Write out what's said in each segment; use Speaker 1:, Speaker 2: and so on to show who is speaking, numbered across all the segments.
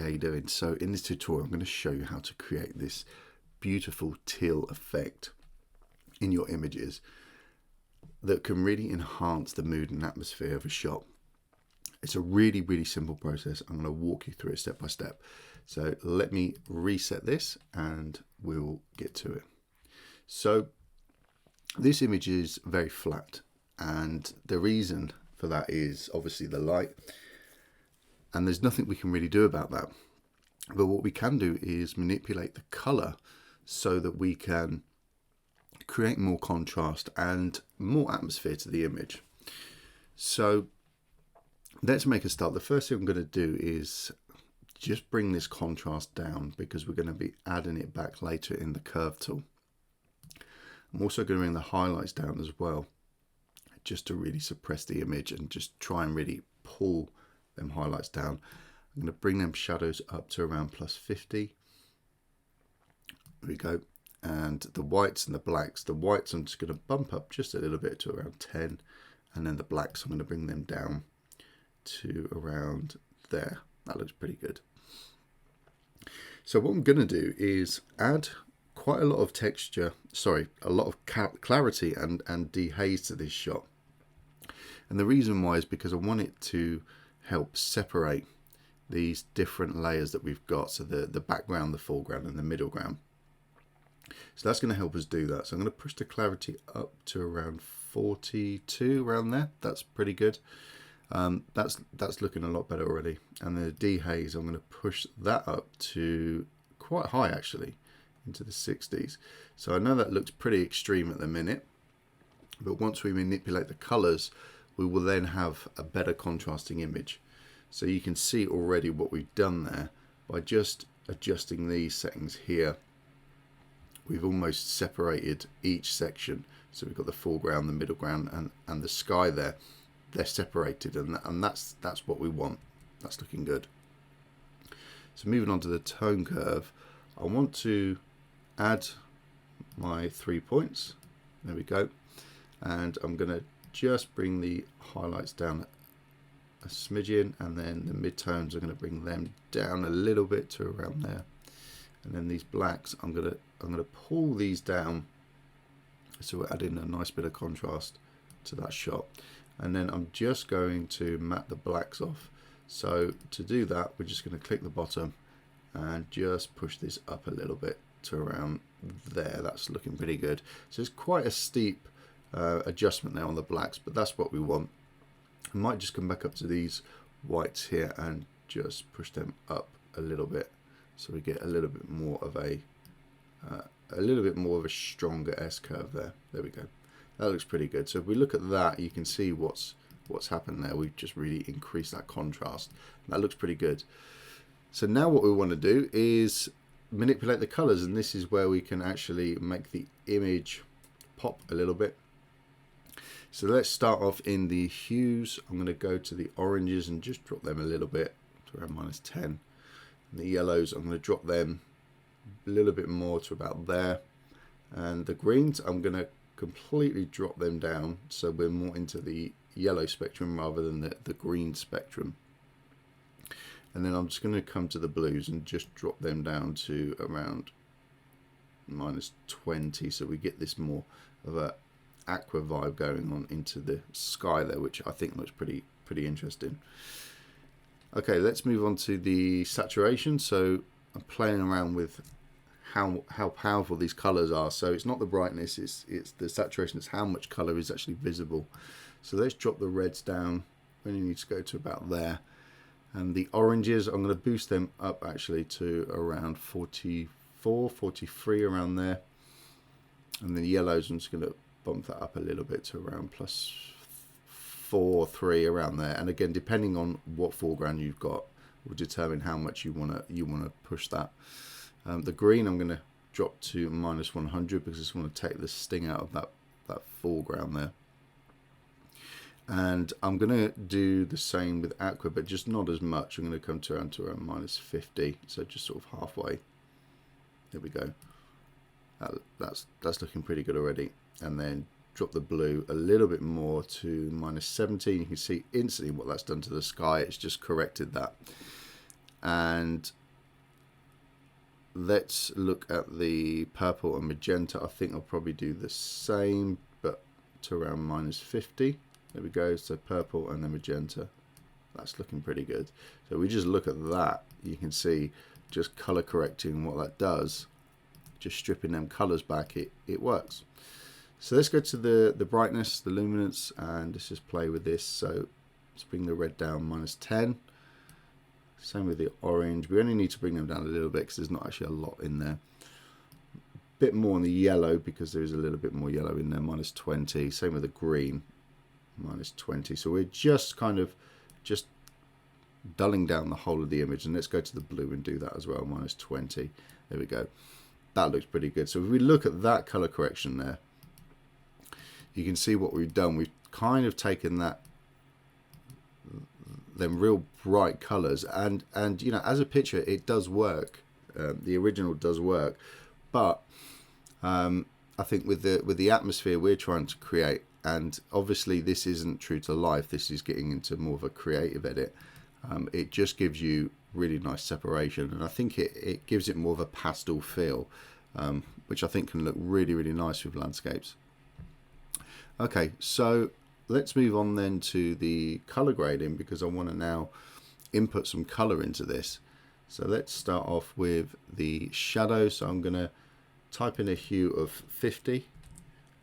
Speaker 1: you doing? So in this tutorial I'm going to show you how to create this beautiful teal effect in your images that can really enhance the mood and atmosphere of a shot. It's a really simple process. I'm going to walk you through it step by step. So let me reset this and we'll get to it. So this image is very flat, and the reason for that is obviously the light, and there's nothing we can really do about that. But what we can do is manipulate the color so that we can create more contrast and more atmosphere to the image. So let's make a start. The first thing I'm going to do is just bring this contrast down, because we're going to be adding it back later in the curve tool. I'm also going to bring the highlights down as well, just to really suppress the image and just try and really pull them highlights down. I'm going to bring them shadows up to around +50. There we go. And the whites and the blacks, the whites I'm just going to bump up just a little bit to around 10, and then the blacks I'm going to bring them down to around there. That looks pretty good. So what I'm going to do is add quite a lot of texture, a lot of clarity and dehaze to this shot. And the reason why is because I want it to help separate these different layers that we've got. So the background, the foreground and the middle ground. So that's going to help us do that. So I'm going to push the clarity up to around 42, around there. That's pretty good. That's looking a lot better already. And the dehaze, I'm going to push that up to quite high actually, into the 60s. So I know that looks pretty extreme at the minute, but once we manipulate the colors, we will then have a better contrasting image. So you can see already what we've done there by just adjusting these settings here. We've almost separated each section. So we've got the foreground, the middle ground, and the sky there. They're separated, and that's what we want. That's looking good. So moving on to the tone curve, I want to add my 3 points. There we go. And I'm going to just bring the highlights down a smidgen, and then the midtones I'm going to bring them down a little bit to around there. And then these blacks, I'm going to pull these down, so we're adding a nice bit of contrast to that shot. And then I'm just going to matte the blacks off. So to do that, we're just going to click the bottom and just push this up a little bit to around there. That's looking pretty good. So it's quite a steep adjustment there on the blacks, but that's what we want. I might just come back up to these whites here and just push them up a little bit, so we get a little bit more of a stronger S curve there. There we go. That looks pretty good. So if we look at that, you can see what's happened there. We've just really increased that contrast. That looks pretty good. So now what we want to do is manipulate the colors, and this is where we can actually make the image pop a little bit. So let's start off in the hues. I'm going to go to the oranges and just drop them a little bit to around -10. And the yellows, I'm going to drop them a little bit more to about there. And the greens, I'm going to completely drop them down, so we're more into the yellow spectrum rather than the green spectrum. And then I'm just going to come to the blues and just drop them down to around -20, so we get this more of a aqua vibe going on into the sky there, which I think looks pretty interesting. Okay, let's move on to the saturation. So I'm playing around with how powerful these colors are. So it's not the brightness, it's the saturation, it's how much color is actually visible. So let's drop the reds down. We only need to go to about there. And the oranges, I'm going to boost them up actually to around 44, 43, around there. And the yellows, I'm just going to bump that up a little bit to around +4, 3, around there. And again, depending on what foreground you've got, will determine how much you want to push that. The green, I'm going to drop to -100, because I just want to take the sting out of that foreground there. And I'm going to do the same with aqua, but just not as much. I'm going to come to around -50, so just sort of halfway. There we go. That's looking pretty good already. And then drop the blue a little bit more to -17. You can see instantly what that's done to the sky. It's just corrected that. And let's look at the purple and magenta. I think I'll probably do the same, but to around -50. There we go. So purple and then magenta. That's looking pretty good. So we just look at that. You can see just color correcting what that does. Just stripping them colors back, it works. So let's go to the brightness, the luminance, and let's just play with this. So let's bring the red down -10. Same with the orange. We only need to bring them down a little bit because there's not actually a lot in there. Bit more on the yellow because there is a little bit more yellow in there, -20. Same with the green, -20. So we're just kind of just dulling down the whole of the image. And let's go to the blue and do that as well, -20. There we go. That looks pretty good. So if we look at that color correction there, you can see what we've done. We've kind of taken them real bright colors, and you know, as a picture it does work. The original does work, but I think with the atmosphere we're trying to create, and obviously this isn't true to life, this is getting into more of a creative edit, it just gives you really nice separation, and I think it gives it more of a pastel feel, which I think can look really, really nice with landscapes. Okay, so let's move on then to the color grading, because I want to now input some color into this. So let's start off with the shadow. So I'm going to type in a hue of 50,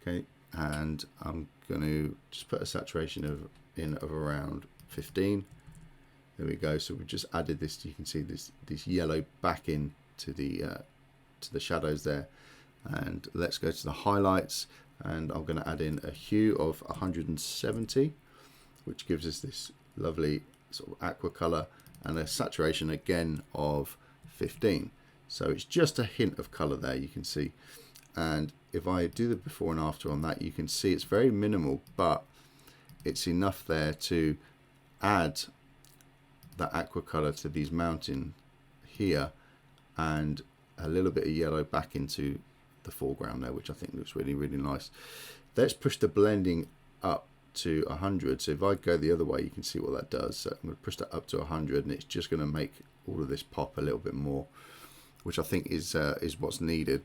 Speaker 1: okay, and I'm going to just put a saturation of around 15. There we go. So we've just added this. You can see this yellow back in to the shadows there. And let's go to the highlights, and I'm going to add in a hue of 170, which gives us this lovely sort of aqua color, and a saturation again of 15. So it's just a hint of color there, you can see. And if I do the before and after on that, you can see it's very minimal, but it's enough there to add that aqua color to these mountains here, and a little bit of yellow back into the foreground there, which I think looks really, really nice. Let's push the blending up to 100. So if I go the other way, you can see what that does. So I'm going to push that up to 100, and it's just going to make all of this pop a little bit more, which I think is what's needed.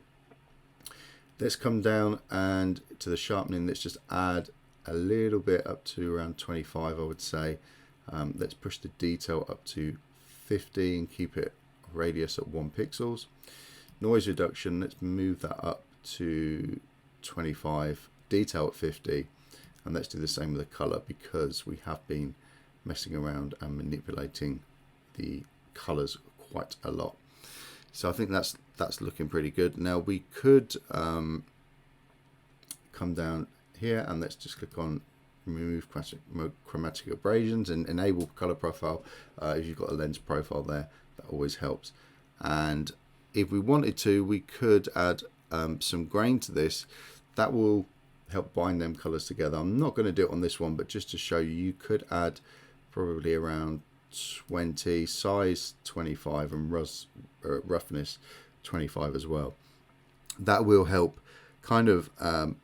Speaker 1: Let's come down and to the sharpening. Let's just add a little bit up to around 25, I would say. Let's push the detail up to 50 and keep it radius at 1 pixels. Noise reduction, let's move that up to 25, detail at 50, and let's do the same with the color, because we have been messing around and manipulating the colors quite a lot. So I think that's looking pretty good. Now we could come down here, and let's just click on remove chromatic abrasions and enable color profile. If you've got a lens profile there, that always helps. And if we wanted to, we could add some grain to this. That will help bind them colors together. I'm not going to do it on this one, but just to show you, you could add probably around 20, size 25, and roughness 25 as well. That will help kind of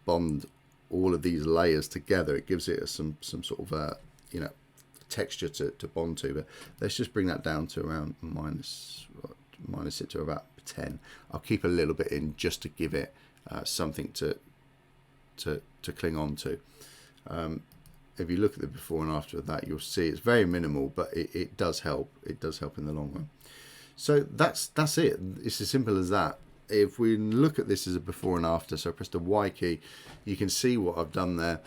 Speaker 1: bond all of these layers together. It gives it some sort of you know, texture to bond to. But let's just bring that down to around minus it to about 10. I'll keep a little bit in just to give it something to cling on to. If you look at the before and after of that, you'll see it's very minimal, but it does help. It does help in the long run. So that's it. It's as simple as that. If we look at this as a before and after, so I press the Y key, you can see what I've done there.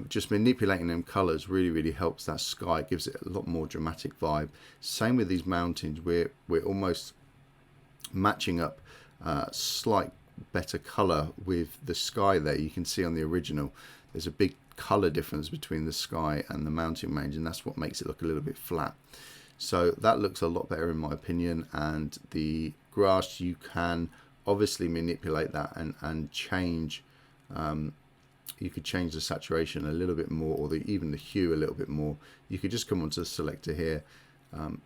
Speaker 1: Just manipulating them colors really helps that sky. It gives it a lot more dramatic vibe. Same with these mountains. We're almost matching up slight better color with the sky there. You can see on the original there's a big color difference between the sky and the mountain range, and that's what makes it look a little bit flat. So that looks a lot better in my opinion. And the grass, you can obviously manipulate that and change. You could change the saturation a little bit more, or even the hue a little bit more. You could just come onto the selector here,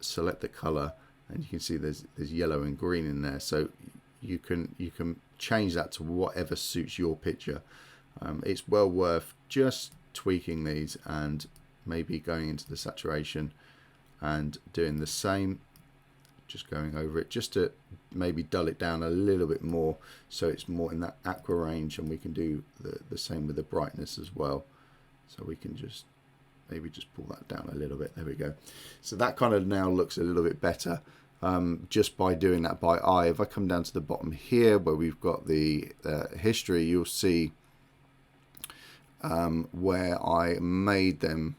Speaker 1: select the color, and you can see there's yellow and green in there. So you can change that to whatever suits your picture. It's well worth just tweaking these and maybe going into the saturation and doing the same, just going over it, just to maybe dull it down a little bit more so it's more in that aqua range, and we can do the same with the brightness as well. So we can just maybe just pull that down a little bit. There we go. So that kind of now looks a little bit better just by doing that by eye. If I come down to the bottom here where we've got the history, you'll see where I made them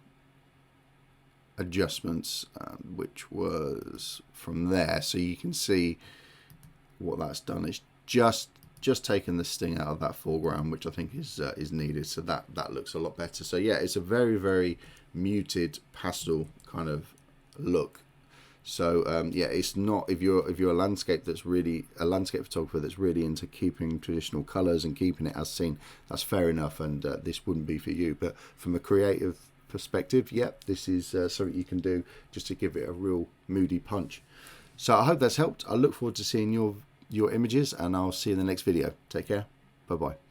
Speaker 1: adjustments, which was from there. So you can see what that's done. It's just taken the sting out of that foreground, which I think is needed. So that looks a lot better. So yeah, it's a very, very muted pastel kind of look. So yeah, it's not, if you're a landscape photographer that's really into keeping traditional colors and keeping it as seen, that's fair enough, and this wouldn't be for you. But from a creative perspective, yep, this is something you can do just to give it a real moody punch. So I hope that's helped. I look forward to seeing your images, and I'll see you in the next video. Take care. Bye bye.